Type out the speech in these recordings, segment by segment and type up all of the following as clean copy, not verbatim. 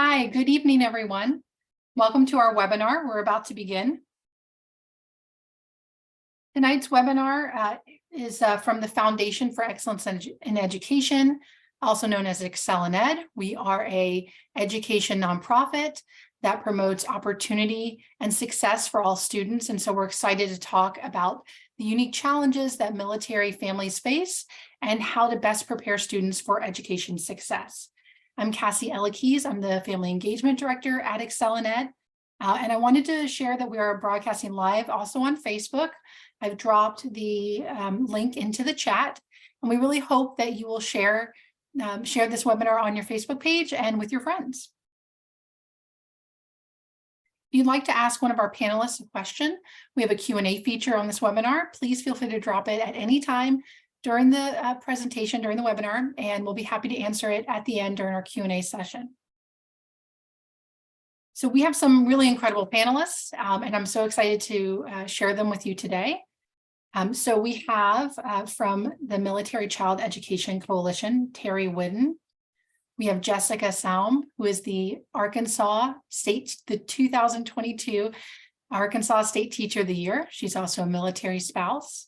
Hi, good evening, everyone. Welcome to our webinar. We're about to begin. Tonight's webinar is from the Foundation for Excellence in Education, also known as Excel in Ed. We are an education nonprofit that promotes opportunity and success for all students. And so we're excited to talk about the unique challenges that military families face and how to best prepare students for education success. I'm Cassie Elakis. I'm the Family Engagement Director at Excel in Ed. And I wanted to share that we are broadcasting live also on Facebook. I've dropped the link into the chat, and we really hope that you will share this webinar on your Facebook page and with your friends. If you'd like to ask one of our panelists a question, we have a Q&A feature on this webinar. Please feel free to drop it at any time during the presentation, during the webinar, and we'll be happy to answer it at the end during our Q&A session. So we have some really incredible panelists, and I'm so excited to share them with you today. So we have from the Military Child Education Coalition, Terry Whidden. We have Jessica Saum, who is the 2022 Arkansas State Teacher of the Year. She's also a military spouse.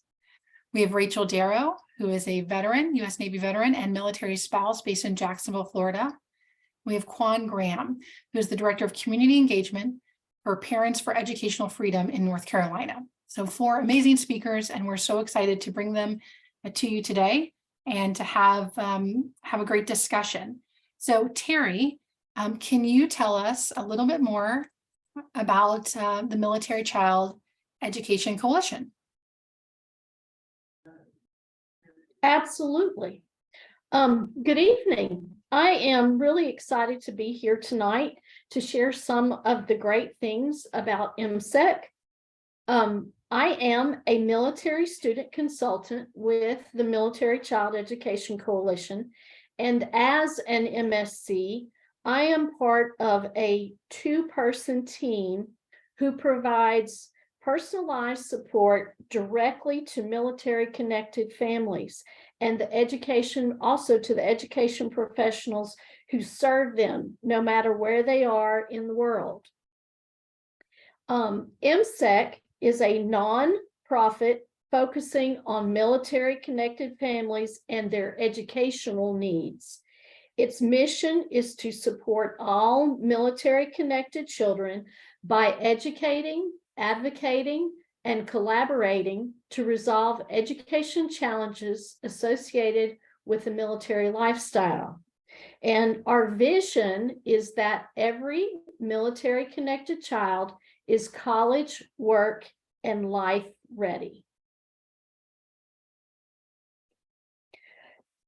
We have Rachel Darrow, who is a veteran, U.S. Navy veteran and military spouse based in Jacksonville, Florida. We have Quan Graham, who is the Director of Community Engagement for Parents for Educational Freedom in North Carolina. So 4 amazing speakers, and we're so excited to bring them to you today and to have a great discussion. So Terry, can you tell us a little bit more about the Military Child Education Coalition? Absolutely. Good evening. I am really excited to be here tonight to share some of the great things about MSEC. I am a military student consultant with the Military Child Education Coalition, and as an MSC, I am part of a 2-person team who provides personalized support directly to military-connected families and the education, also to the education professionals who serve them, no matter where they are in the world. MSEC is a non-profit focusing on military-connected families and their educational needs. Its mission is to support all military-connected children by educating, advocating, and collaborating to resolve education challenges associated with the military lifestyle. And our vision is that every military-connected child is college, work, and life ready.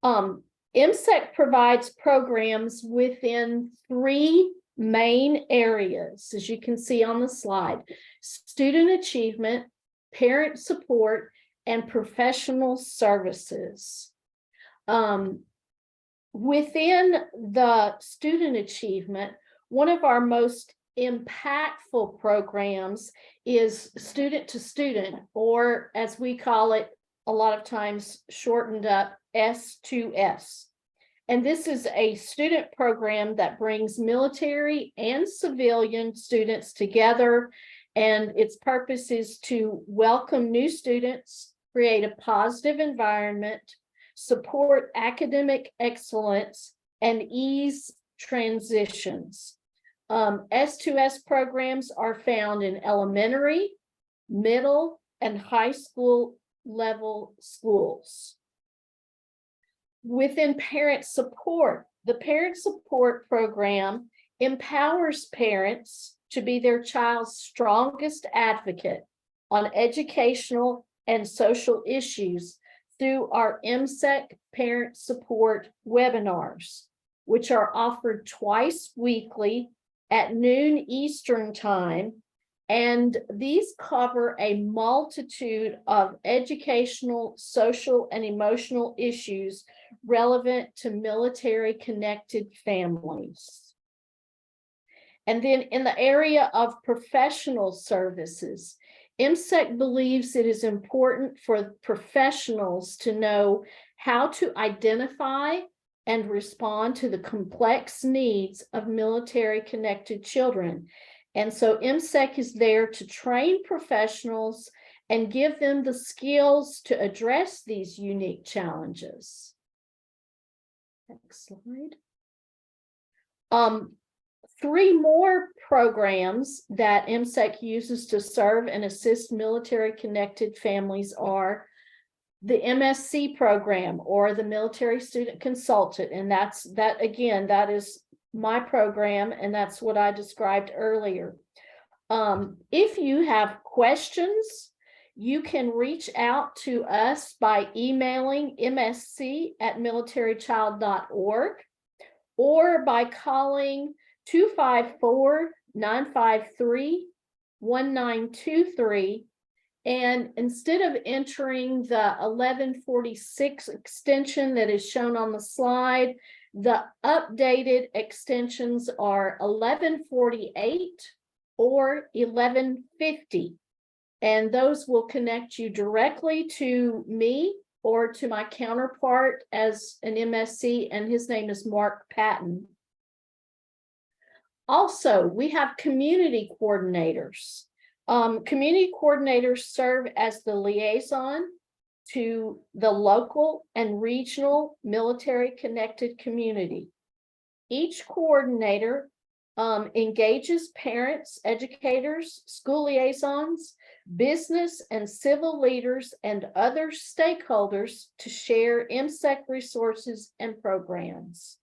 MSEC provides programs within 3 main areas, as you can see on the slide: student achievement, parent support, and professional services. Within the student achievement, one of our most impactful programs is student to student, or as we call it a lot of times shortened up, S2S. And this is a student program that brings military and civilian students together, and its purpose is to welcome new students, create a positive environment, support academic excellence, and ease transitions. S2S programs are found in elementary, middle, and high school level schools. Within parent support, the parent support program empowers parents to be their child's strongest advocate on educational and social issues through our MSEC parent support webinars, which are offered twice weekly at noon Eastern time. And these cover a multitude of educational, social, and emotional issues relevant to military-connected families. And then in the area of professional services, MSEC believes it is important for professionals to know how to identify and respond to the complex needs of military-connected children. And so MSEC is there to train professionals and give them the skills to address these unique challenges. Next slide. Three more programs that MSEC uses to serve and assist military-connected families are the MSC program, or the Military Student Consultant. And that is my program, and that's what I described earlier. If you have questions, you can reach out to us by emailing msc@militarychild.org or by calling 254-953-1923. And instead of entering the 1146 extension that is shown on the slide, the updated extensions are 1148 or 1150. And those will connect you directly to me or to my counterpart as an MSC, and his name is Mark Patton. Also, we have community coordinators. Community coordinators serve as the liaison to the local and regional military-connected community. Each coordinator engages parents, educators, school liaisons, business and civil leaders, and other stakeholders to share MSEC resources and programs.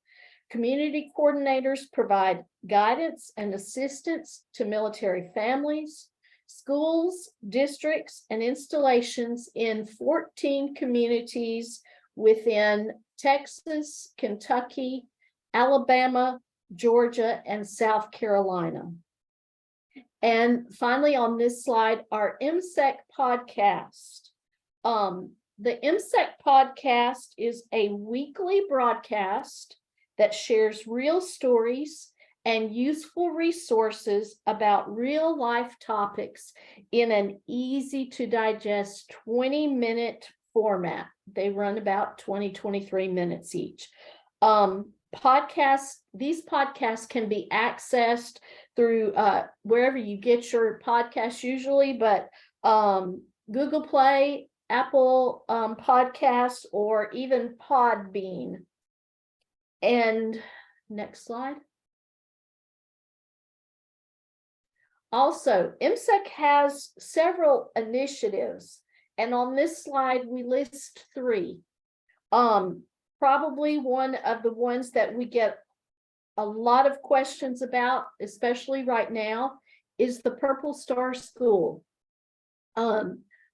Community coordinators provide guidance and assistance to military families, schools, districts, and installations in 14 communities within Texas, Kentucky, Alabama, Georgia, and South Carolina. And finally, on this slide, our MSEC podcast. The MSEC podcast is a weekly broadcast that shares real stories and useful resources about real life topics in an easy to digest 20-minute format. They run about 23 minutes each. These podcasts can be accessed through wherever you get your podcasts usually, but Google Play, Apple Podcasts, or even Podbean. And next slide. Also, MSEC has several initiatives, and on this slide we list three. Probably one of the ones that we get a lot of questions about, especially right now, is the Purple Star School.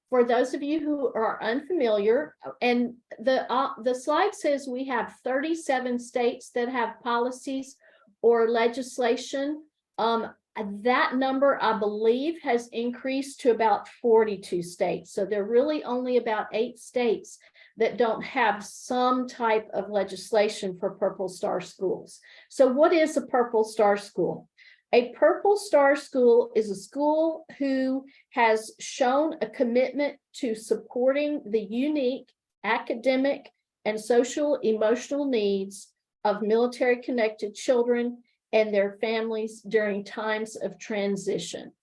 For those of you who are unfamiliar, and the slide says we have 37 states that have policies or legislation. That number, I believe, has increased to about 42 states. So there are really only about 8 states that don't have some type of legislation for Purple Star schools. So what is a Purple Star school? A Purple Star school is a school who has shown a commitment to supporting the unique academic and social emotional needs of military-connected children and their families during times of transition.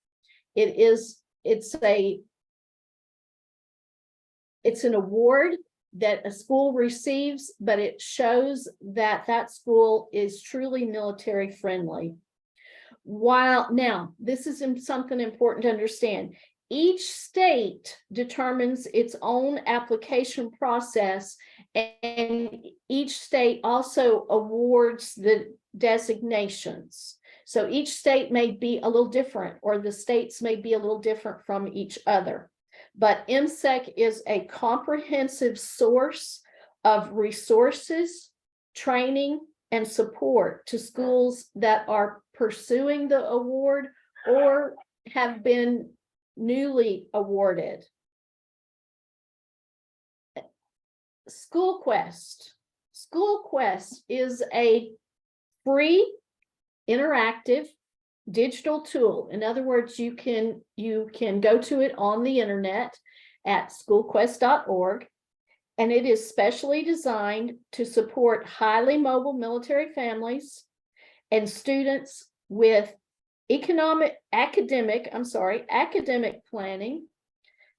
It's an award that a school receives, but it shows that that school is truly military friendly. Now, this is something important to understand. Each state determines its own application process, and each state also awards the designations. So each state may be a little different, or the states may be a little different from each other. But MSEC is a comprehensive source of resources, training, and support to schools that are pursuing the award or have been newly awarded. SchoolQuest. SchoolQuest is a free, interactive digital tool. In other words, you can go to it on the internet at schoolquest.org, and it is specially designed to support highly mobile military families and students with academic planning,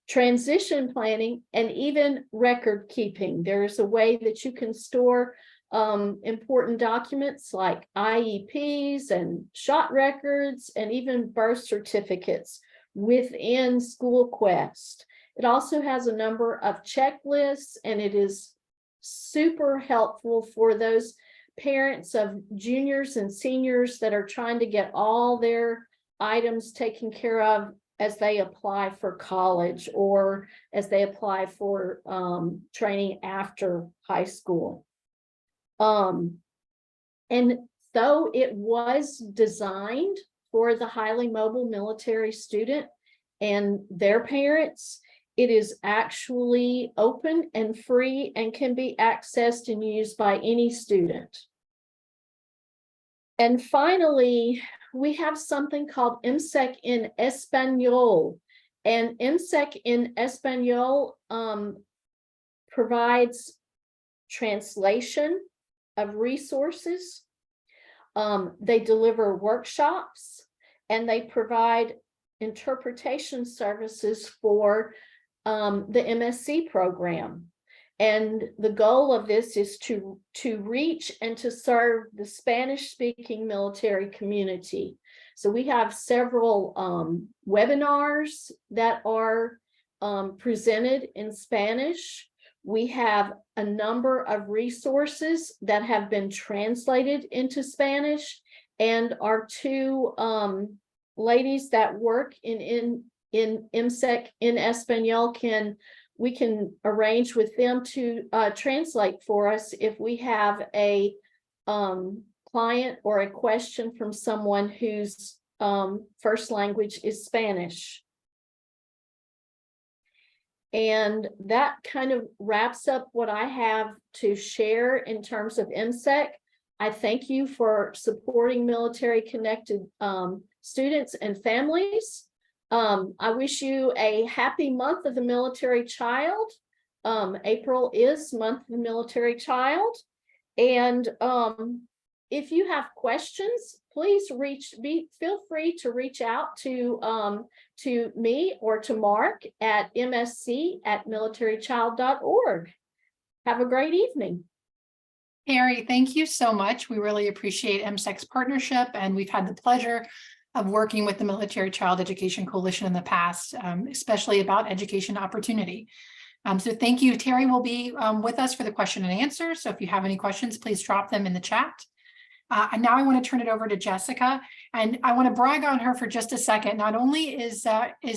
transition planning, and even record keeping. There's a way that you can store important documents like IEPs and shot records and even birth certificates within SchoolQuest. It also has a number of checklists, and it is super helpful for those parents of juniors and seniors that are trying to get all their items taken care of as they apply for college or as they apply for training after high school. And though it was designed for the highly mobile military student and their parents, it is actually open and free and can be accessed and used by any student. And finally, we have something called MSEC in Espanol. And MSEC in Espanol provides translation of resources. They deliver workshops, and they provide interpretation services for the MSc program. And the goal of this is to reach and to serve the Spanish-speaking military community. So we have several webinars that are presented in Spanish. We have a number of resources that have been translated into Spanish, and our two ladies that work in MSEC in Espanol we can arrange with them to translate for us if we have a client or a question from someone whose first language is Spanish. And that kind of wraps up what I have to share in terms of MSEC. I thank you for supporting military connected students and families. I wish you a happy month of the military child. April is month of the military child. And if you have questions, please feel free to reach out to me or to Mark at msc@militarychild.org. Have a great evening. Terry, thank you so much. We really appreciate MSEC's partnership, and we've had the pleasure of working with the Military Child Education Coalition in the past, especially about education opportunity. So thank you. Terry will be with us for the question and answer. So if you have any questions, please drop them in the chat. And now I want to turn it over to Jessica, and I want to brag on her for just a second. Not only is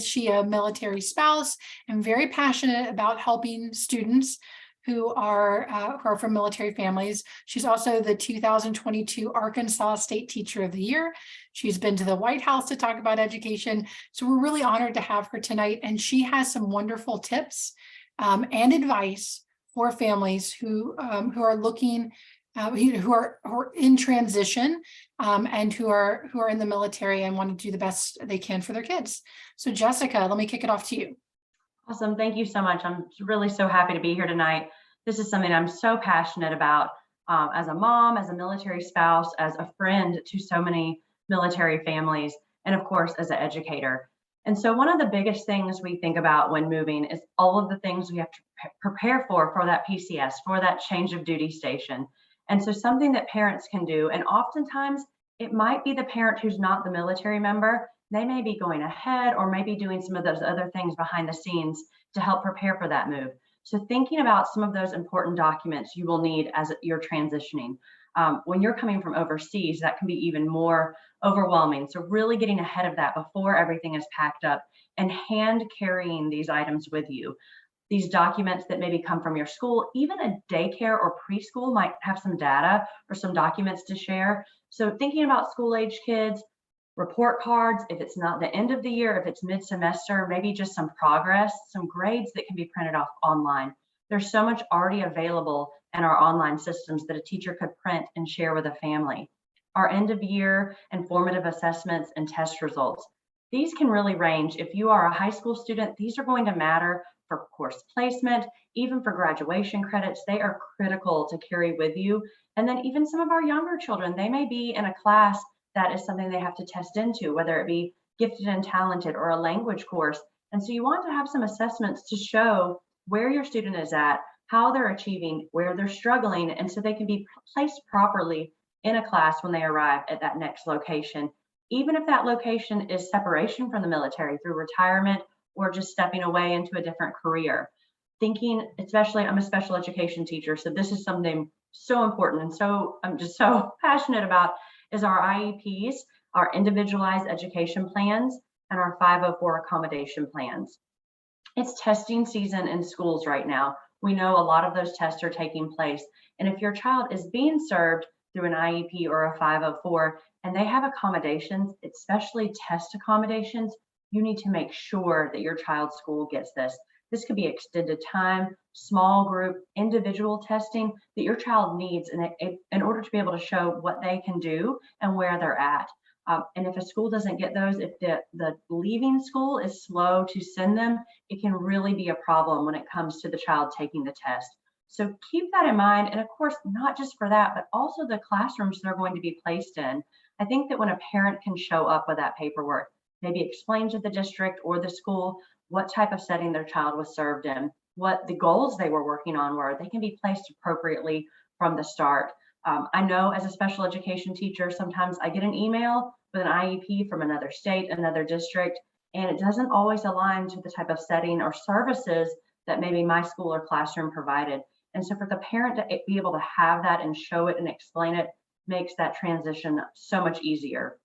she a military spouse and very passionate about helping students who are from military families, she's also the 2022 Arkansas State Teacher of the Year. She's been to the White House to talk about education. So we're really honored to have her tonight. And she has some wonderful tips and advice for families who are looking, who are in transition and who are in the military and want to do the best they can for their kids. So Jessica, let me kick it off to you. Awesome. Thank you so much. I'm really so happy to be here tonight. This is something I'm so passionate about as a mom, as a military spouse, as a friend to so many military families, and of course, as an educator. And so one of the biggest things we think about when moving is all of the things we have to prepare for that PCS, for that change of duty station. And so something that parents can do, and oftentimes it might be the parent who's not the military member, they may be going ahead or maybe doing some of those other things behind the scenes to help prepare for that move. So thinking about some of those important documents you will need as you're transitioning. When you're coming from overseas, that can be even more overwhelming. So really getting ahead of that before everything is packed up and hand carrying these items with you. These documents that maybe come from your school, even a daycare or preschool might have some data or some documents to share. So thinking about school-age kids, report cards, if it's not the end of the year, if it's mid-semester, maybe just some progress, some grades that can be printed off online. There's so much already available in our online systems that a teacher could print and share with a family. Our end of year and formative assessments and test results. These can really range. If you are a high school student, these are going to matter for course placement, even for graduation credits. They are critical to carry with you. And then even some of our younger children, they may be in a class that is something they have to test into, whether it be gifted and talented or a language course. And so you want to have some assessments to show where your student is at, how they're achieving, where they're struggling, and so they can be placed properly in a class when they arrive at that next location, even if that location is separation from the military through retirement or just stepping away into a different career. Thinking, especially, I'm a special education teacher, so this is something so important and so I'm just so passionate about, is our IEPs, our individualized education plans, and our 504 accommodation plans. It's testing season in schools right now. We know a lot of those tests are taking place. And if your child is being served through an IEP or a 504 and they have accommodations, especially test accommodations, you need to make sure that your child's school gets this. This could be extended time, small group, individual testing that your child needs in order to be able to show what they can do and where they're at. And if a school doesn't get those, if the leaving school is slow to send them, it can really be a problem when it comes to the child taking the test. So keep that in mind. And of course, not just for that, but also the classrooms they're going to be placed in. I think that when a parent can show up with that paperwork, maybe explain to the district or the school what type of setting their child was served in, what the goals they were working on were, they can be placed appropriately from the start. I know as a special education teacher, sometimes I get an email with an IEP from another state, another district, and it doesn't always align to the type of setting or services that maybe my school or classroom provided. And so for the parent to be able to have that and show it and explain it makes that transition so much easier.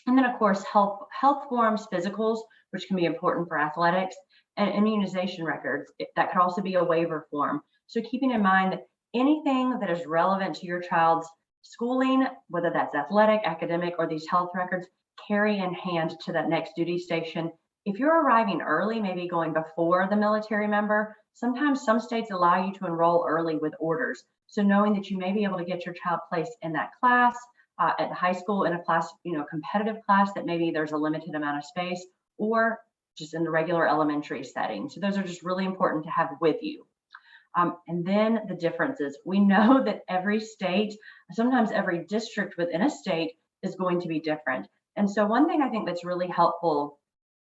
And then of course, health forms, physicals, which can be important for athletics, and immunization records. That could also be a waiver form. So keeping in mind that anything that is relevant to your child's schooling, whether that's athletic, academic, or these health records, carry in hand to that next duty station. If you're arriving early, maybe going before the military member, sometimes some states allow you to enroll early with orders. So knowing that you may be able to get your child placed in that class, at high school in a class, competitive class that maybe there's a limited amount of space, or just in the regular elementary setting. So those are just really important to have with you. And then the differences. We know that every state, sometimes every district within a state is going to be different. And so one thing I think that's really helpful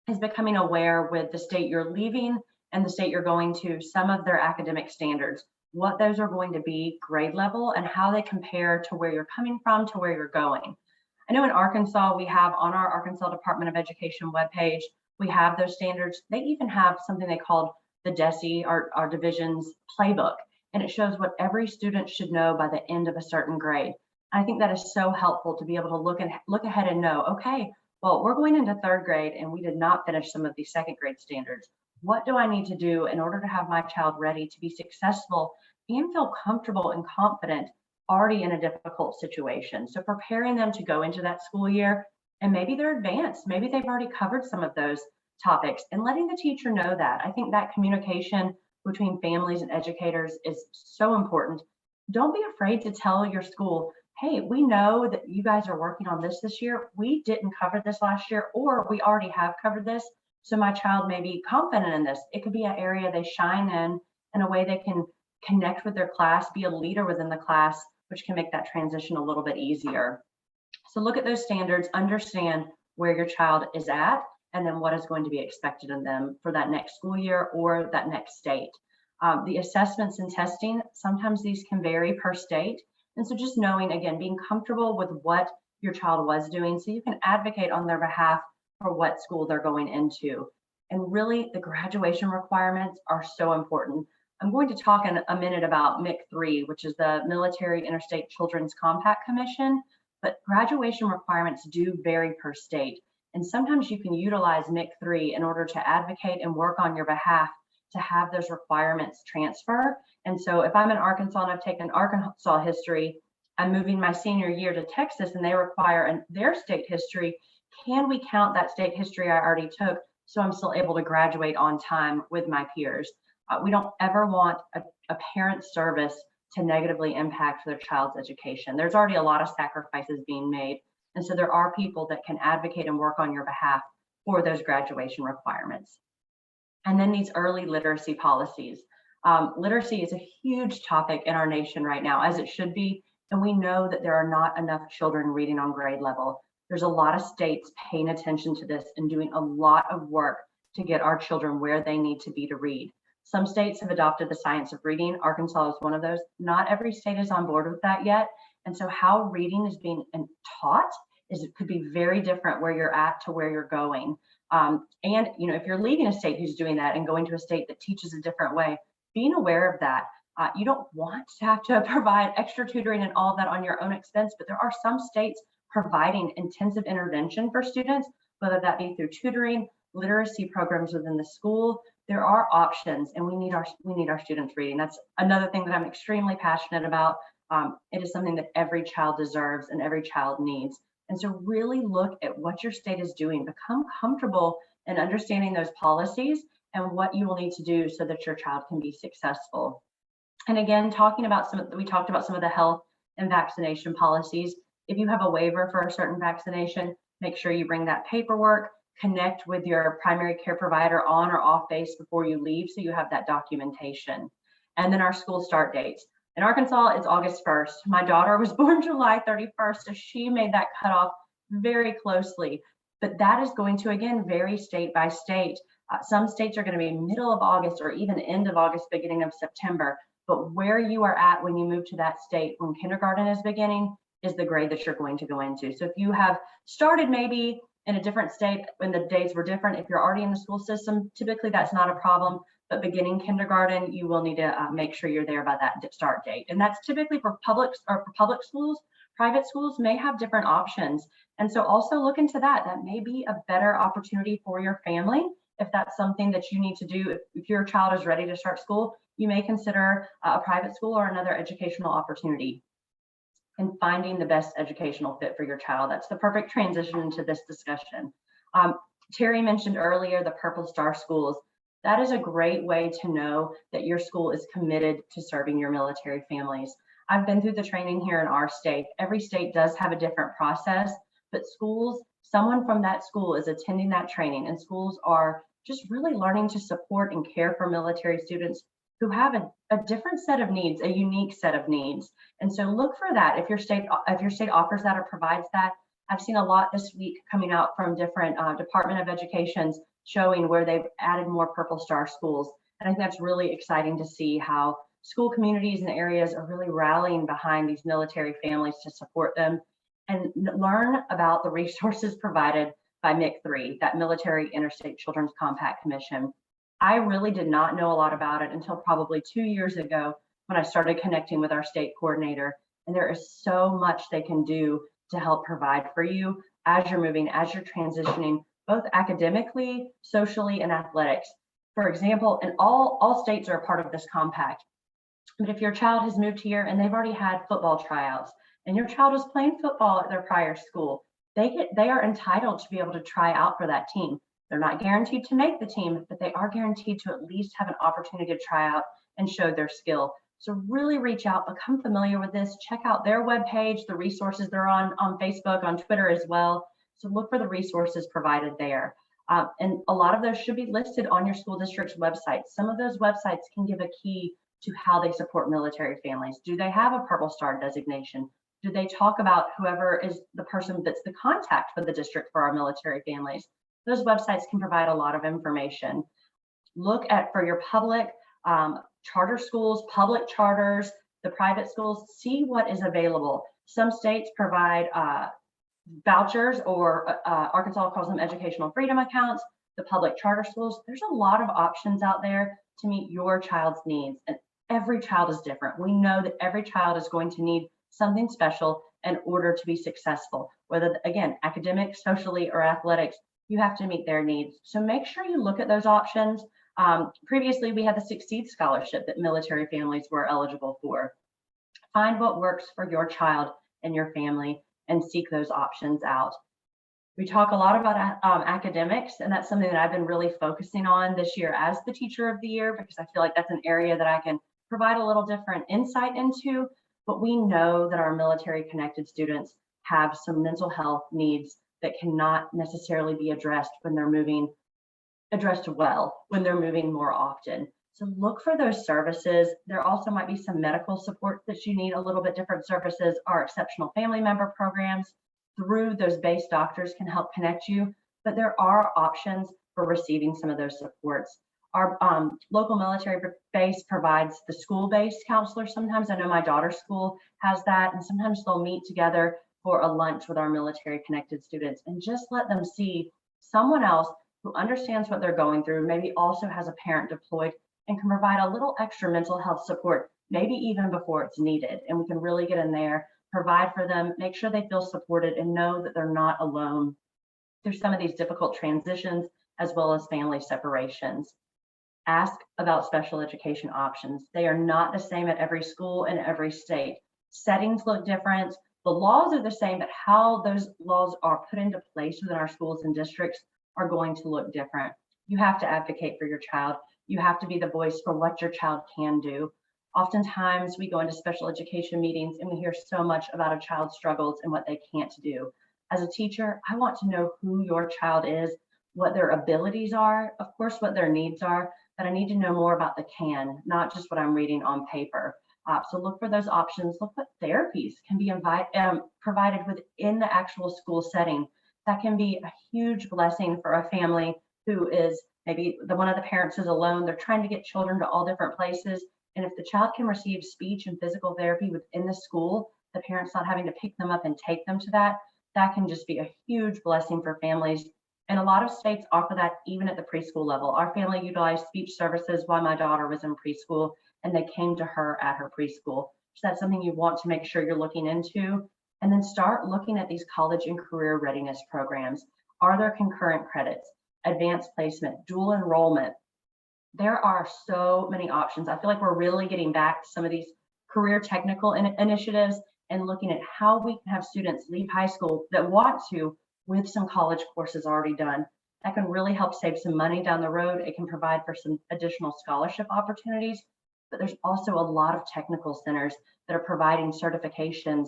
is becoming aware with the state you're leaving and the state you're going to, some of their academic standards, what those are going to be grade level and how they compare to where you're coming from to where you're going. I know in Arkansas, we have on our Arkansas Department of Education webpage, we have those standards. They even have something they called the DESE, our division's playbook, and it shows what every student should know by the end of a certain grade. I think that is so helpful to be able to look ahead and know, okay, well, we're going into third grade and we did not finish some of these second grade standards. What do I need to do in order to have my child ready to be successful and feel comfortable and confident already in a difficult situation? So preparing them to go into that school year, and maybe they're advanced, maybe they've already covered some of those topics, and letting the teacher know that. I think that communication between families and educators is so important. Don't be afraid to tell your school, hey, we know that you guys are working on this year. We didn't cover this last year, or we already have covered this. So my child may be confident in this. It could be an area they shine in a way they can connect with their class, be a leader within the class, which can make that transition a little bit easier. So look at those standards, understand where your child is at, and then what is going to be expected of them for that next school year or that next state. The assessments and testing, sometimes these can vary per state. And so just knowing, again, being comfortable with what your child was doing so you can advocate on their behalf for what school they're going into. And really, the graduation requirements are so important. I'm going to talk in a minute about MIC3, which is the Military Interstate Children's Compact Commission, but graduation requirements do vary per state. And sometimes you can utilize MIC3 in order to advocate and work on your behalf to have those requirements transfer. And so if I'm in Arkansas and I've taken Arkansas history, I'm moving my senior year to Texas and they require their state history. Can we count that state history I already took so I'm still able to graduate on time with my peers? We don't ever want a parent's service to negatively impact their child's education. There's already a lot of sacrifices being made. And so there are people that can advocate and work on your behalf for those graduation requirements. And then these early literacy policies. Literacy is a huge topic in our nation right now, as it should be. And we know that there are not enough children reading on grade level. There's a lot of states paying attention to this and doing a lot of work to get our children where they need to be to read. Some states have adopted the science of reading. Arkansas is one of those. Not every state is on board with that yet. And so how reading is being taught it could be very different where you're at to where you're going. And if you're leaving a state who's doing that and going to a state that teaches a different way, being aware of that. You don't want to have to provide extra tutoring and all of that on your own expense, but there are some states providing intensive intervention for students, whether that be through tutoring, literacy programs within the school. There are options, and we need our students reading. That's another thing that I'm extremely passionate about. It is something that every child deserves and every child needs. And so really look at what your state is doing. Become comfortable in understanding those policies and what you will need to do so that your child can be successful. And again, we talked about some of the health and vaccination policies. If you have a waiver for a certain vaccination, make sure you bring that paperwork, connect with your primary care provider on or off base before you leave so you have that documentation. And then our school start dates. In Arkansas, it's August 1st. My daughter was born July 31st, so she made that cutoff very closely. But that is going to, again, vary state by state. Some states are going to be middle of August or even end of August, beginning of September. But where you are at when you move to that state when kindergarten is beginning is the grade that you're going to go into. So if you have started maybe in a different state when the days were different, if you're already in the school system, typically that's not a problem. But beginning kindergarten, you will need to make sure you're there by that start date. And that's typically for public schools. Private schools may have different options. And so also look into that. That may be a better opportunity for your family. If that's something that you need to do, if your child is ready to start school, you may consider a private school or another educational opportunity. And finding the best educational fit for your child. That's the perfect transition into this discussion. Terry mentioned earlier the Purple Star schools. That is a great way to know that your school is committed to serving your military families. I've been through the training here in our state. Every state does have a different process, but schools, someone from that school is attending that training, and schools are just really learning to support and care for military students who have a different set of needs, a unique set of needs. And so look for that. If your state offers that or provides that. I've seen a lot this week coming out from different Department of Educations showing where they've added more Purple Star schools. And I think that's really exciting to see how school communities and areas are really rallying behind these military families to support them and learn about the resources provided by MIC3, that Military Interstate Children's Compact Commission. I really did not know a lot about it until probably 2 years ago when I started connecting with our state coordinator. And there is so much they can do to help provide for you as you're moving, as you're transitioning, both academically, socially, and athletics. For example, and all states are a part of this compact. But if your child has moved here and they've already had football tryouts, and your child was playing football at their prior school, they are entitled to be able to try out for that team. They're not guaranteed to make the team, but they are guaranteed to at least have an opportunity to try out and show their skill. So really reach out, become familiar with this, check out their webpage, the resources they're on Facebook, on Twitter as well. So look for the resources provided there. And a lot of those should be listed on your school district's website. Some of those websites can give a key to how they support military families. Do they have a Purple Star designation? Do they talk about whoever is the person that's the contact for the district for our military families? Those websites can provide a lot of information. Look at, for your public charter schools, public charters, the private schools, see what is available. Some states provide vouchers, or Arkansas calls them educational freedom accounts. The public charter schools, there's a lot of options out there to meet your child's needs. And every child is different. We know that every child is going to need something special in order to be successful, whether, again, academics, socially, or athletics. You have to meet their needs. So make sure you look at those options. Previously, we had the Succeed Scholarship that military families were eligible for. Find what works for your child and your family and seek those options out. We talk a lot about academics, and that's something that I've been really focusing on this year as the Teacher of the Year, because I feel like that's an area that I can provide a little different insight into. But we know that our military connected students have some mental health needs that cannot necessarily be addressed when they're moving addressed well when they're moving more often. So look for those services. There also might be some medical support that you need, a little bit different services. Our exceptional family member programs through those base doctors can help connect you, but there are options for receiving some of those supports. Our local military base provides the school-based counselor. Sometimes I know my daughter's school has that, and sometimes they'll meet together for a lunch with our military connected students and just let them see someone else who understands what they're going through, maybe also has a parent deployed, and can provide a little extra mental health support, maybe even before it's needed. And we can really get in there, provide for them, make sure they feel supported and know that they're not alone through some of these difficult transitions, as well as family separations. Ask about special education options. They are not the same at every school in every state. Settings look different. The laws are the same, but how those laws are put into place within our schools and districts are going to look different. You have to advocate for your child. You have to be the voice for what your child can do. Oftentimes we go into special education meetings and we hear so much about a child's struggles and what they can't do. As a teacher, I want to know who your child is, what their abilities are, of course, what their needs are, but I need to know more about the can, not just what I'm reading on paper. So look for those options. Look what therapies can be provided within the actual school setting. That can be a huge blessing for a family who is maybe one of the parents is alone. They're trying to get children to all different places. And if the child can receive speech and physical therapy within the school, the parents not having to pick them up and take them to that, that can just be a huge blessing for families. And a lot of states offer that even at the preschool level. Our family utilized speech services while my daughter was in preschool, and they came to her at her preschool. So that's something you want to make sure you're looking into. And then start looking at these college and career readiness programs. Are there concurrent credits, advanced placement, dual enrollment? There are so many options. I feel like we're really getting back to some of these career technical initiatives and looking at how we can have students leave high school that want to with some college courses already done. That can really help save some money down the road. It can provide for some additional scholarship opportunities, but there's also a lot of technical centers that are providing certifications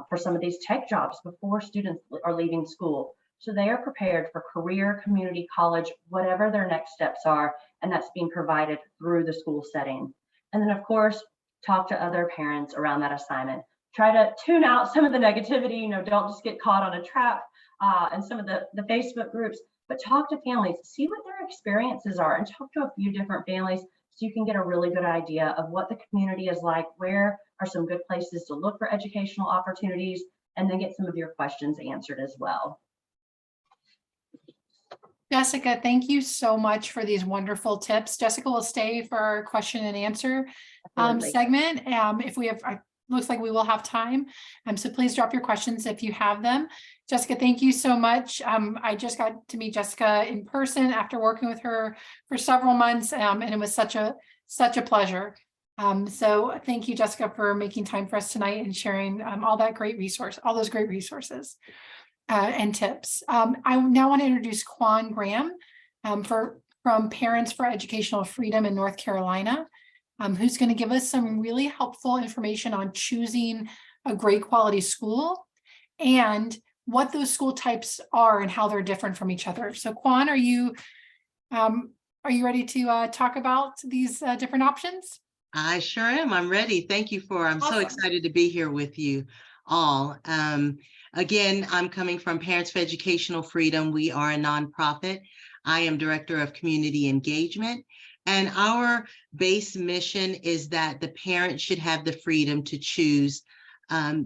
for some of these tech jobs before students are leaving school. So they are prepared for career, community college, whatever their next steps are, and that's being provided through the school setting. And then of course, talk to other parents around that assignment. Try to tune out some of the negativity, don't just get caught on a trap and some of the Facebook groups, but talk to families, see what their experiences are, and talk to a few different families so you can get a really good idea of what the community is like, where are some good places to look for educational opportunities, and then get some of your questions answered as well. Jessica, thank you so much for these wonderful tips. Jessica will stay for our question and answer segment. If we have, looks like we will have time. So please drop your questions if you have them. Jessica, thank you so much. I just got to meet Jessica in person after working with her for several months, and it was such a pleasure. So thank you, Jessica, for making time for us tonight and sharing all those great resources and tips. I now want to introduce Quan Graham from Parents for Educational Freedom in North Carolina, who's going to give us some really helpful information on choosing a great quality school and what those school types are and how they're different from each other. So Quan, are you ready to talk about these different options? I sure am. I'm ready. Thank you I'm Awesome. So excited to be here with you all. Again, I'm coming from Parents for Educational Freedom. We are a nonprofit. I am Director of Community Engagement, and our base mission is that the parent should have the freedom to choose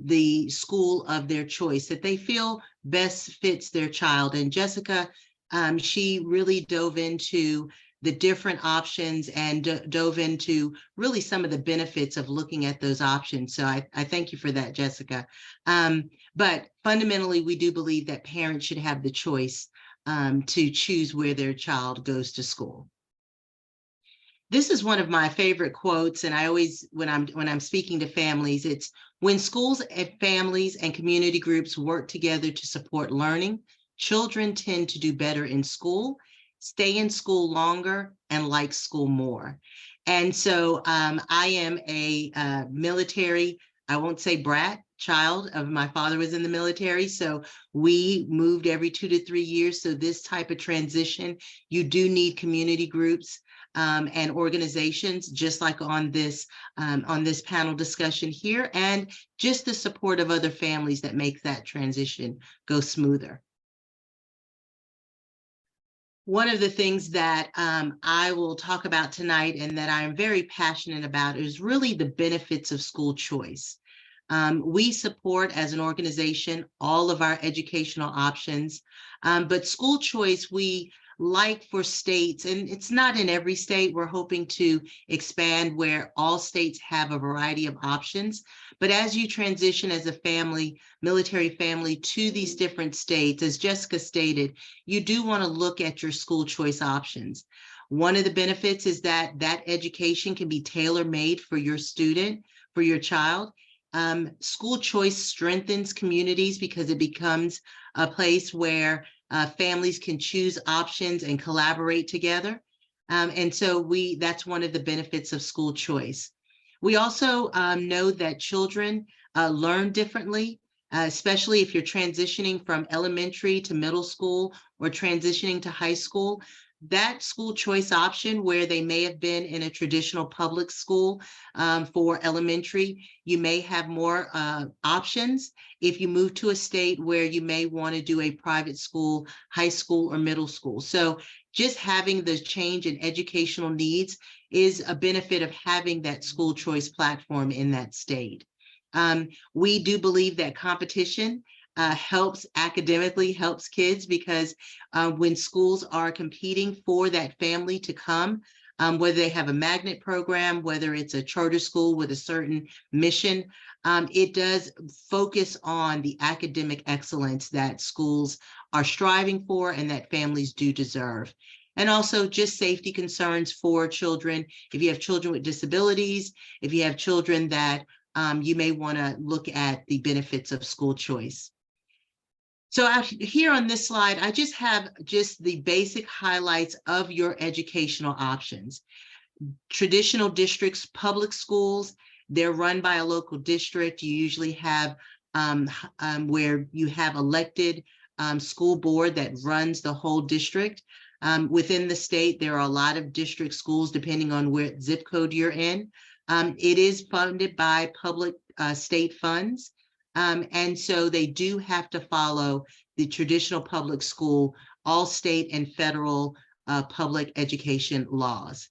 the school of their choice that they feel best fits their child. And Jessica, she really dove into the different options and dove into really some of the benefits of looking at those options. So I thank you for that, Jessica. But fundamentally, we do believe that parents should have the choice to choose where their child goes to school. This is one of my favorite quotes, and I always, when I'm speaking to families, it's when schools and families and community groups work together to support learning, children tend to do better in school, stay in school longer, and like school more. And so I am a military I won't say brat, child of my father was in the military. So we moved every 2 to 3 years. So this type of transition, you do need community groups and organizations, just like on this panel discussion here, and just the support of other families that make that transition go smoother. One of the things that I will talk about tonight and that I'm very passionate about is really the benefits of school choice. We support as an organization all of our educational options, but school choice we like for states, and it's not in every state. We're hoping to expand where all states have a variety of options. But as you transition as a family, military family, to these different states, as Jessica stated, you do want to look at your school choice options. One of the benefits is that that education can be tailor-made for your student, for your child. School choice strengthens communities because it becomes a place where families can choose options and collaborate together. And so that's one of the benefits of school choice. We also know that children learn differently, especially if you're transitioning from elementary to middle school or transitioning to high school. That school choice option where they may have been in a traditional public school for elementary, you may have more options if you move to a state where you may want to do a private school, high school, or middle school. So just having the change in educational needs is a benefit of having that school choice platform in that state. We do believe that competition helps academically, helps kids, because when schools are competing for that family to come, whether they have a magnet program, whether it's a charter school with a certain mission, it does focus on the academic excellence that schools are striving for and that families do deserve. And also just safety concerns for children. If you have children with disabilities, if you have children that you may want to look at the benefits of school choice. So here on this slide, I just have just the basic highlights of your educational options. Traditional districts, public schools, they're run by a local district. You usually have where you have elected school board that runs the whole district. Within the state, there are a lot of district schools depending on where zip code you're in. It is funded by public state funds. And so they do have to follow the traditional public school, all state and federal public education laws.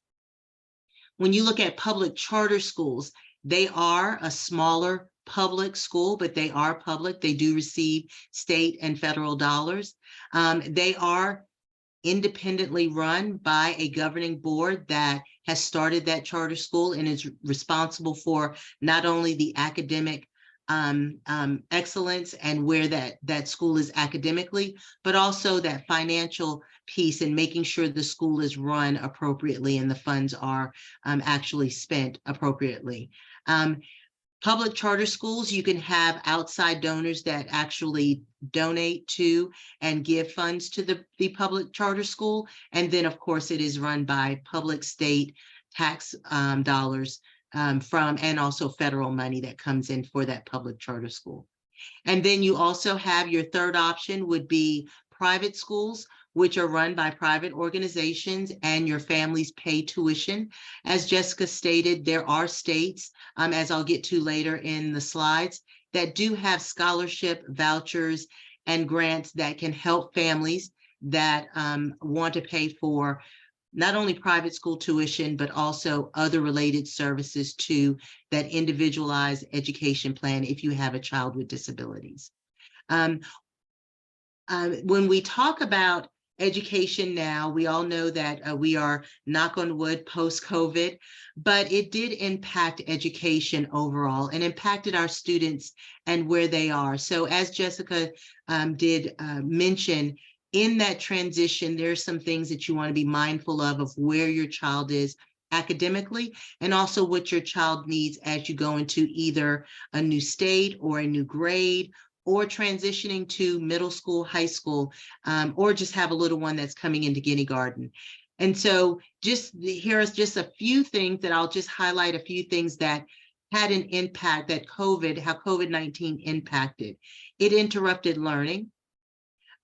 When you look at public charter schools, they are a smaller public school, but they are public. They do receive state and federal dollars. They are independently run by a governing board that has started that charter school and is responsible for not only the academic excellence and where that school is academically, but also that financial piece and making sure the school is run appropriately and the funds are actually spent appropriately. Public charter schools, you can have outside donors that actually donate to and give funds to the public charter school. And then, of course, it is run by public state tax dollars from, and also federal money that comes in for that public charter school. And then you also have your third option would be private schools, which are run by private organizations and your families pay tuition. As Jessica stated, there are states, as I'll get to later in the slides, that do have scholarship vouchers and grants that can help families that want to pay for not only private school tuition, but also other related services to that individualized education plan if you have a child with disabilities. When we talk about education now, we all know that we are, knock on wood, post-COVID, but it did impact education overall and impacted our students and where they are. So as Jessica did mention, in that transition, there are some things that you want to be mindful of where your child is academically, and also what your child needs as you go into either a new state or a new grade, or transitioning to middle school, high school, or just have a little one that's coming into kindergarten. And so here is just a few things that I'll just highlight, a few things that had an impact that how COVID-19 impacted. It interrupted learning.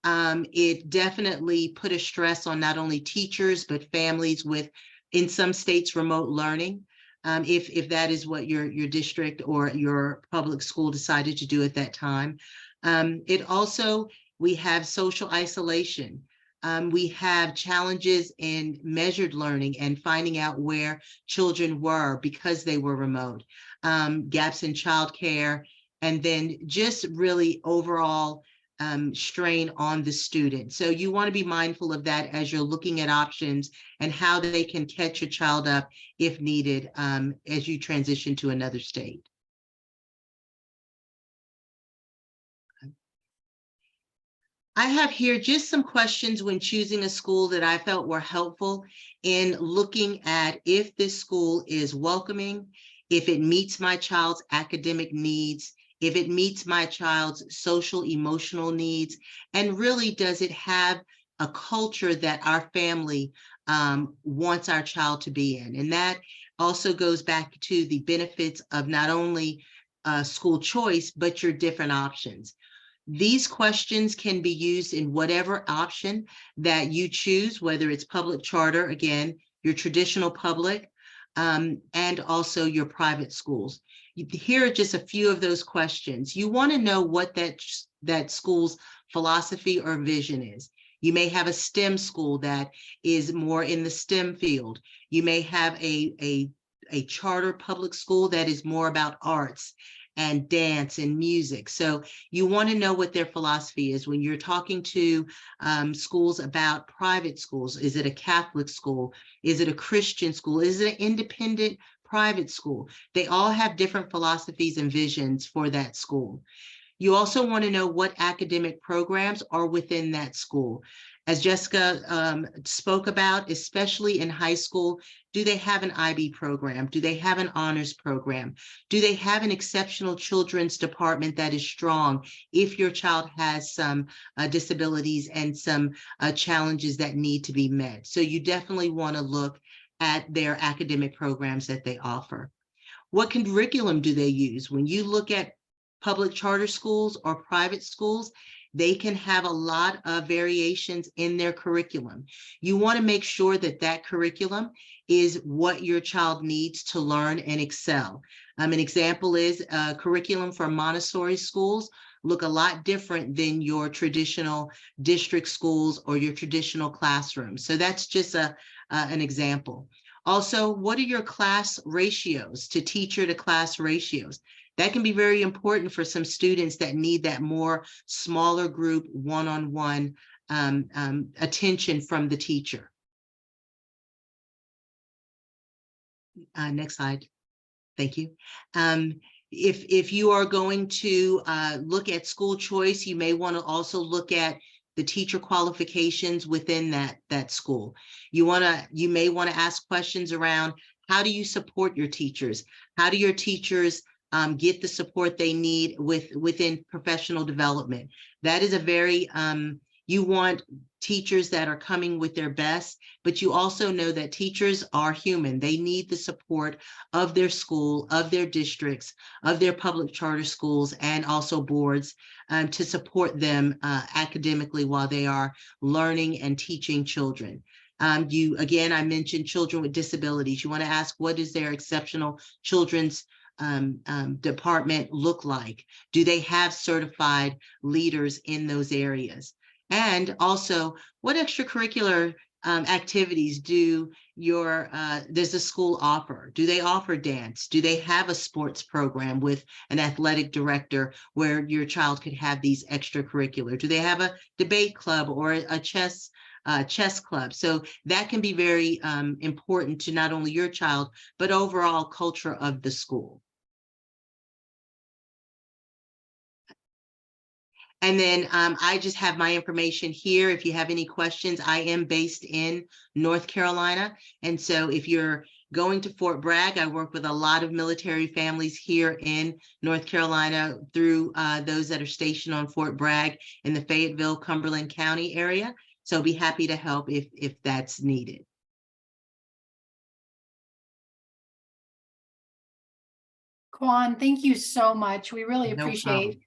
It definitely put a stress on not only teachers, but families with, in some states, remote learning. If that is what your district or your public school decided to do at that time. It also, we have social isolation. We have challenges in measured learning and finding out where children were because they were remote, gaps in childcare, and then just really overall strain on the student. So you want to be mindful of that as you're looking at options and how they can catch a child up if needed as you transition to another state. I have here just some questions when choosing a school that I felt were helpful in looking at if this school is welcoming, if it meets my child's academic needs, if it meets my child's social emotional needs, and really does it have a culture that our family wants our child to be in. And that also goes back to the benefits of not only school choice, but your different options. These questions can be used in whatever option that you choose, whether it's public charter, again, your traditional public, and also your private schools. Here are just a few of those questions. You want to know what that school's philosophy or vision is. You may have a STEM school that is more in the STEM field. You may have a charter public school that is more about arts and dance and music. So you want to know what their philosophy is when you're talking to schools about private schools. Is it a Catholic school? Is it a Christian school? Is it an independent private school? They all have different philosophies and visions for that school. You also want to know what academic programs are within that school. As Jessica spoke about, especially in high school, do they have an IB program? Do they have an honors program? Do they have an exceptional children's department that is strong if your child has some disabilities and some challenges that need to be met? So you definitely want to look at their academic programs that they offer. What curriculum do they use? When you look at public charter schools or private schools, they can have a lot of variations in their curriculum. You want to make sure that that curriculum is what your child needs to learn and excel. An example is curriculum for Montessori schools look a lot different than your traditional district schools or your traditional classrooms. So that's just an example. Also, what are your class ratios to teacher to class ratios? That can be very important for some students that need that more smaller group one-on-one attention from the teacher. Next slide. Thank you. If you are going to look at school choice, you may want to also look at the teacher qualifications within that school. You may want to ask questions around, how do you support your teachers? How do your teachers get the support they need within professional development? That is a very, you want teachers that are coming with their best, but you also know that teachers are human. They need the support of their school, of their districts, of their public charter schools, and also boards to support them academically while they are learning and teaching children. Again, I mentioned children with disabilities. You want to ask, what is their exceptional children's department look like? Do they have certified leaders in those areas? And also, what extracurricular activities does the school offer? Do they offer dance? Do they have a sports program with an athletic director where your child could have these extracurricular? Do they have a debate club or a chess club? So that can be very important to not only your child, but overall culture of the school. And then I just have my information here. If you have any questions, I am based in North Carolina. And so if you're going to Fort Bragg, I work with a lot of military families here in North Carolina through those that are stationed on Fort Bragg in the Fayetteville, Cumberland County area. So I'll be happy to help if that's needed. Kwan, thank you so much. We really No appreciate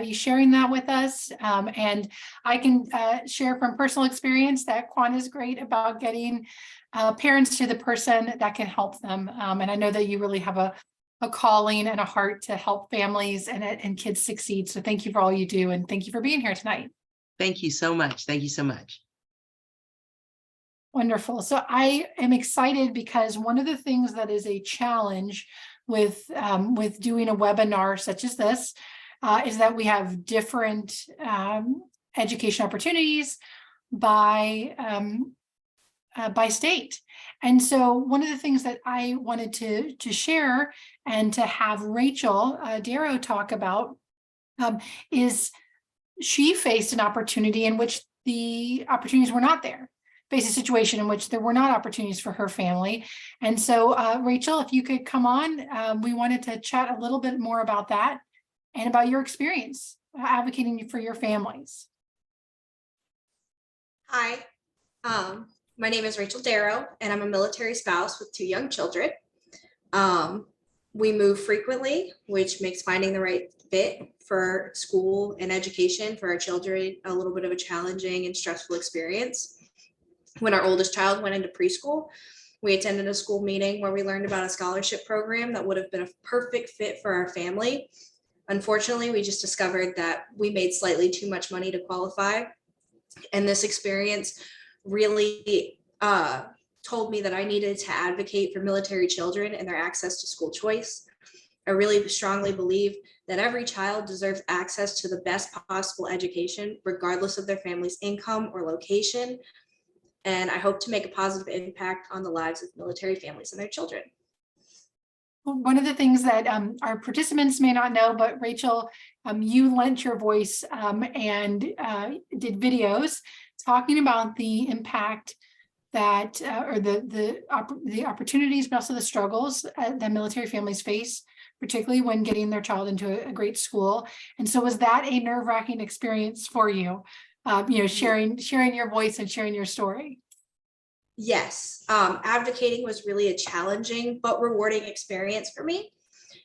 you sharing that with us. And I can share from personal experience that Kwan is great about getting parents to the person that can help them. And I know that you really have a calling and a heart to help families and kids succeed. So thank you for all you do. And thank you for being here tonight. Thank you so much. Thank you so much. Wonderful. So I am excited because one of the things that is a challenge with doing a webinar such as this is that we have different education opportunities by state. And so one of the things that I wanted to share and to have Rachel Darrow talk about is she faced an opportunity in which the opportunities were not there. Faced a situation in which there were not opportunities for her family. And so Rachel, if you could come on, we wanted to chat a little bit more about that and about your experience advocating for your families. Hi, my name is Rachel Darrow, and I'm a military spouse with 2 young children. We move frequently, which makes finding the right fit for school and education for our children a little bit of a challenging and stressful experience. When our oldest child went into preschool, we attended a school meeting where we learned about a scholarship program that would have been a perfect fit for our family. Unfortunately, we just discovered that we made slightly too much money to qualify. And this experience really told me that I needed to advocate for military children and their access to school choice. I really strongly believe that every child deserves access to the best possible education, regardless of their family's income or location. And I hope to make a positive impact on the lives of military families and their children. One of the things that our participants may not know, but Rachel, you lent your voice and did videos talking about the impact that or the opportunities, but also the struggles that military families face, particularly when getting their child into a great school. And so was that a nerve-wracking experience for you? Sharing your voice and sharing your story. Yes, advocating was really a challenging but rewarding experience for me.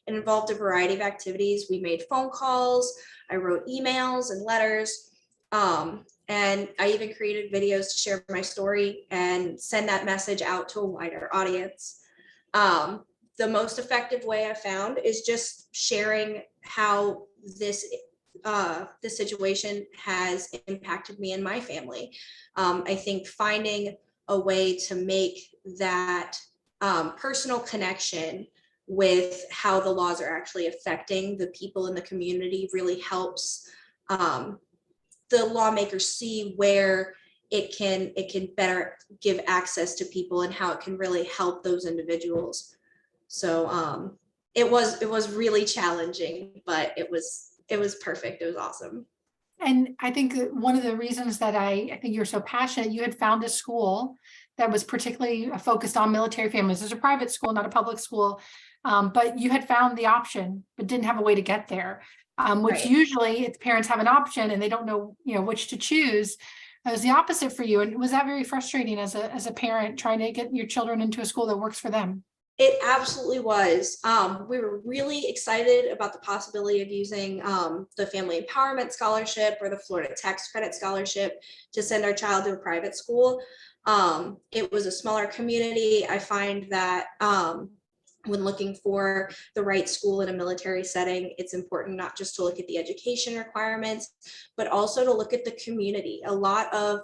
It involved a variety of activities. We made phone calls, I wrote emails and letters, and I even created videos to share my story and send that message out to a wider audience. The most effective way I found is just sharing how this situation has impacted me and my family. I think finding a way to make that personal connection with how the laws are actually affecting the people in the community really helps the lawmakers see where it can better give access to people and how it can really help those individuals. So it was really challenging, but it was perfect. It was awesome. And I think that one of the reasons that I think you're so passionate, you had found a school that was particularly focused on military families. It's a private school, not a public school, but you had found the option, but didn't have a way to get there, which Right. usually it's parents have an option and they don't know, which to choose. It was the opposite for you. And was that very frustrating as a parent trying to get your children into a school that works for them? It absolutely was. We were really excited about the possibility of using the Family Empowerment Scholarship or the Florida Tax Credit Scholarship to send our child to a private school. It was a smaller community. I find that when looking for the right school in a military setting, it's important not just to look at the education requirements, but also to look at the community. A lot of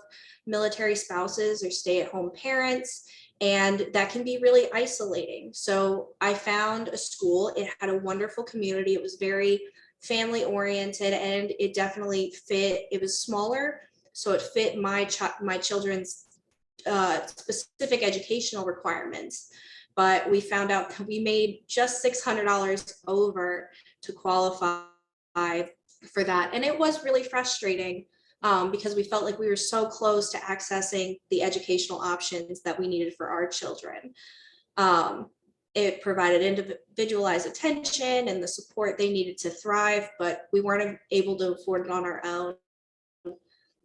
military spouses are stay-at-home parents, and that can be really isolating. So I found a school. It had a wonderful community. It was very family oriented, and it definitely fit. It was smaller, so it fit my children's specific educational requirements. But we found out that we made just $600 over to qualify for that, and it was really frustrating. Because we felt like we were so close to accessing the educational options that we needed for our children. It provided individualized attention and the support they needed to thrive, but we weren't able to afford it on our own.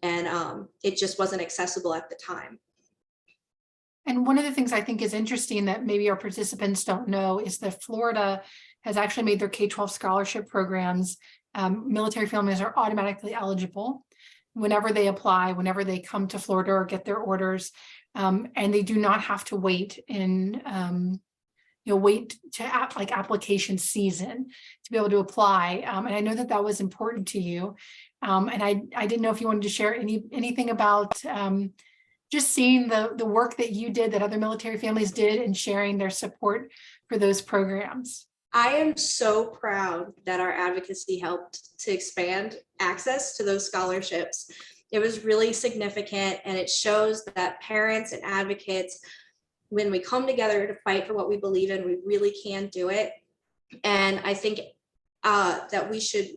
And it just wasn't accessible at the time. And one of the things I think is interesting that maybe our participants don't know is that Florida has actually made their K-12 scholarship programs. Military families are automatically eligible whenever they apply, whenever they come to Florida or get their orders, and they do not have to wait wait to application season to be able to apply. And I know that that was important to you. And I didn't know if you wanted to share anything about just seeing the work that you did, that other military families did, and sharing their support for those programs. I am so proud that our advocacy helped to expand access to those scholarships. It was really significant, and it shows that parents and advocates, when we come together to fight for what we believe in, we really can do it. And I think that we should,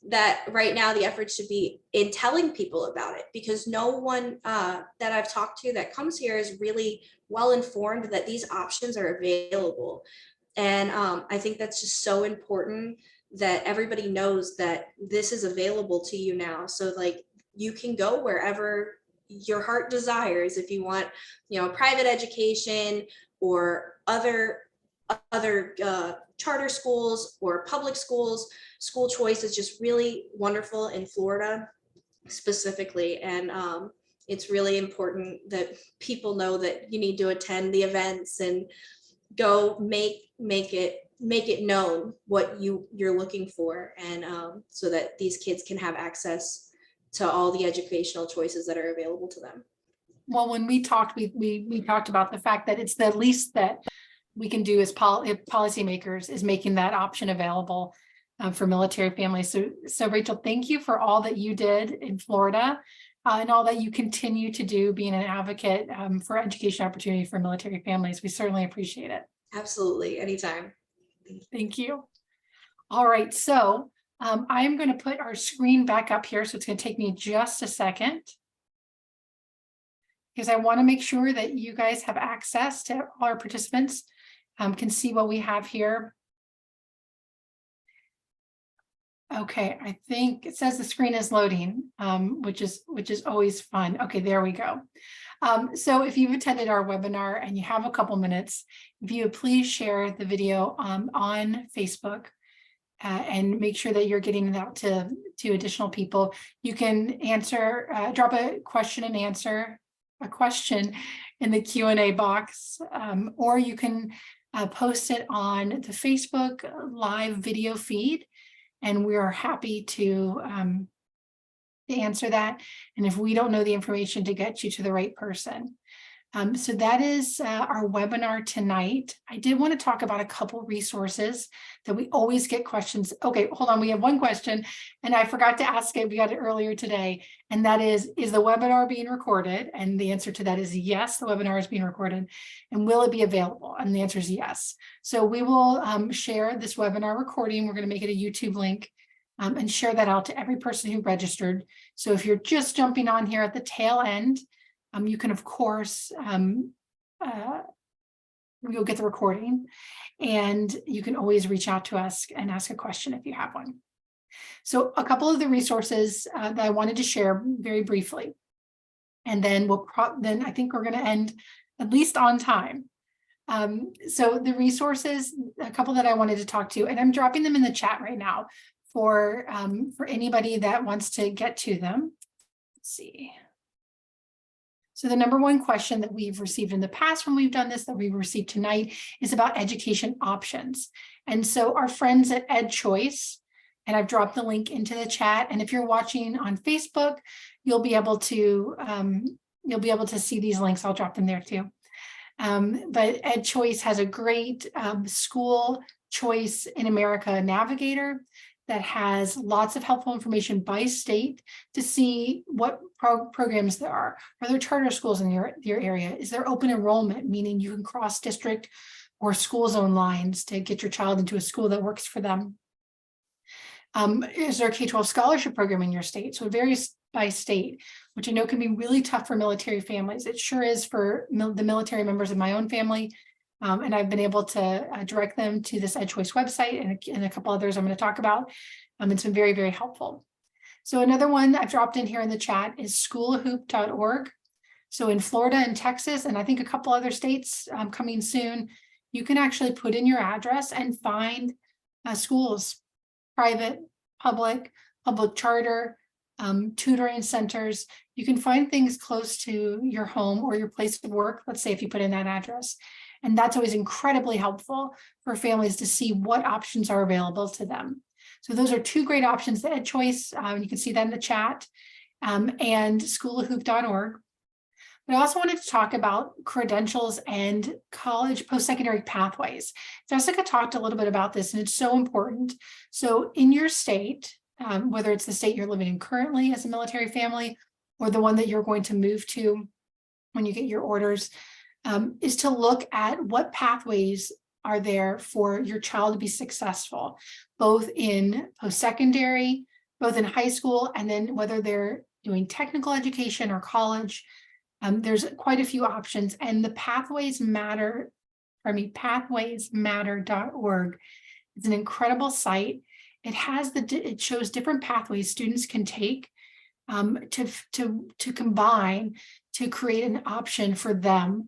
that right now the effort should be in telling people about it, because no one that I've talked to that comes here is really well informed that these options are available. And I think that's just so important, that everybody knows that this is available to you now. So like, you can go wherever your heart desires. If you want, private education or other charter schools or public schools, school choice is just really wonderful in Florida specifically. And it's really important that people know that you need to attend the events and go make it known what you're looking for, and so that these kids can have access to all the educational choices that are available to them. Well, when we talked, we talked about the fact that it's the least that we can do as policymakers is making that option available for military families. So Rachel, thank you for all that you did in Florida and all that you continue to do being an advocate for education opportunity for military families. We certainly appreciate it. Absolutely, anytime. Thank you. All right, so I'm going to put our screen back up here. So it's going to take me just a second, because I want to make sure that you guys have access to all our participants can see what we have here. Okay, I think it says the screen is loading, which is always fun. Okay, there we go. So if you've attended our webinar and you have a couple minutes, if you would please share the video on Facebook and make sure that you're getting it out to additional people. You can answer, drop a question and answer a question in the Q&A box, or you can post it on the Facebook live video feed, and we are happy to answer that. And if we don't know the information, to get you to the right person. So that is our webinar tonight. I did want to talk about a couple resources that we always get questions. Okay, hold on. We have one question and I forgot to ask it. We got it earlier today. And that is the webinar being recorded? And the answer to that is yes, the webinar is being recorded. And will it be available? And the answer is yes. So we will share this webinar recording. We're going to make it a YouTube link and share that out to every person who registered. So if you're just jumping on here at the tail end, you can, of course, you'll get the recording, and you can always reach out to us and ask a question if you have one. So a couple of the resources that I wanted to share very briefly, and then then I think we're going to end at least on time. So the resources, a couple that I wanted to talk to, and I'm dropping them in the chat right now for anybody that wants to get to them. Let's see. So the number one question that we've received in the past when we've done this, that we've received tonight, is about education options. And so our friends at EdChoice, and I've dropped the link into the chat. And if you're watching on Facebook, you'll be able to see these links. I'll drop them there too. But EdChoice has a great school choice in America navigator that has lots of helpful information by state to see what programs there are. Are there charter schools in your area? Is there open enrollment, meaning you can cross district or school zone lines to get your child into a school that works for them? Is there a K-12 scholarship program in your state? So it varies by state, which I know can be really tough for military families. It sure is for the military members of my own family. And I've been able to direct them to this EdChoice website and a couple others I'm going to talk about. It's been very, very helpful. So another one I've dropped in here in the chat is schoolhoop.org. So in Florida and Texas, and I think a couple other states coming soon, you can actually put in your address and find schools, private, public charter, tutoring centers. You can find things close to your home or your place of work. Let's say if you put in that address. And that's always incredibly helpful for families to see what options are available to them. So those are two great options, the EdChoice, you can see that in the chat, and schoolahoop.org. But I also wanted to talk about credentials and college post-secondary pathways. Jessica talked a little bit about this, and it's so important. So in your state, whether it's the state you're living in currently as a military family, or the one that you're going to move to when you get your orders, is to look at what pathways are there for your child to be successful, both in post-secondary, both in high school, and then whether they're doing technical education or college. There's quite a few options, and the Pathways Matter, pathwaysmatter.org. It's an incredible site. It shows different pathways students can take to combine to create an option for them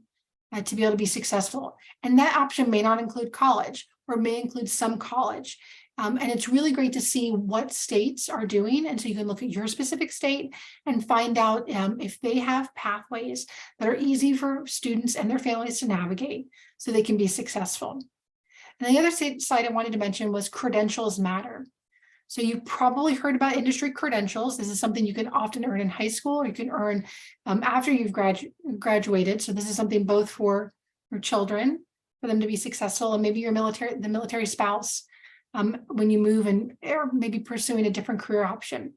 to be able to be successful. And that option may not include college, or may include some college. And it's really great to see what states are doing. And so you can look at your specific state and find out if they have pathways that are easy for students and their families to navigate so they can be successful. And the other site I wanted to mention was Credentials Matter. So you probably heard about industry credentials. This is something you can often earn in high school, or you can earn after you've graduated. So this is something both for your children, for them to be successful, and maybe the military spouse when you move and or maybe pursuing a different career option.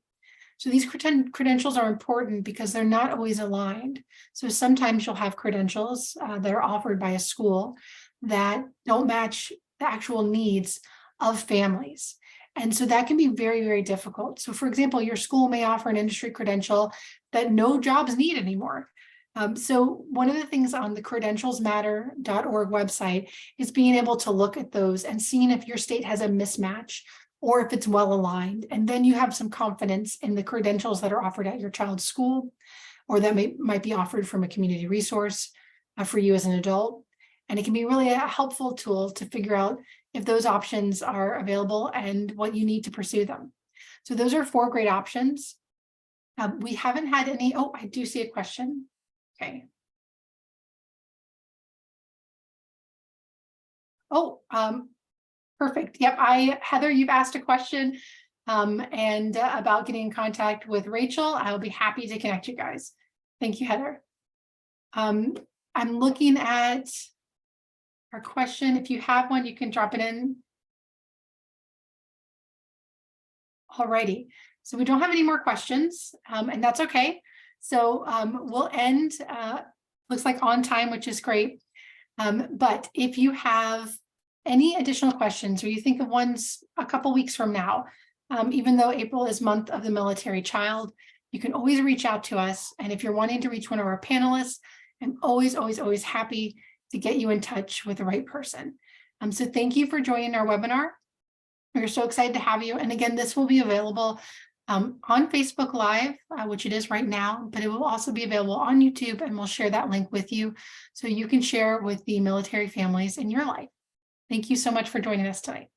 So these credentials are important because they're not always aligned. So sometimes you'll have credentials that are offered by a school that don't match the actual needs of families. And so that can be very, very difficult. So for example, your school may offer an industry credential that no jobs need anymore. So one of the things on the credentialsmatter.org website is being able to look at those and seeing if your state has a mismatch or if it's well aligned. And then you have some confidence in the credentials that are offered at your child's school, or that might be offered from a community resource for you as an adult. And it can be really a helpful tool to figure out if those options are available and what you need to pursue them. So those are 4 great options. We haven't had any, oh, I do see a question. Okay. Oh, perfect. Yep, Heather, you've asked a question and about getting in contact with Rachel. I'll be happy to connect you guys. Thank you, Heather. I'm looking at our question. If you have one, you can drop it in. Alrighty, so we don't have any more questions, and that's okay. So we'll end, looks like on time, which is great. But if you have any additional questions, or you think of ones a couple weeks from now, even though April is month of the military child, you can always reach out to us. And if you're wanting to reach one of our panelists, I'm always, always, always happy to get you in touch with the right person. So thank you for joining our webinar. We're so excited to have you. And again, this will be available on Facebook Live, which it is right now, but it will also be available on YouTube, and we'll share that link with you so you can share with the military families in your life. Thank you so much for joining us tonight.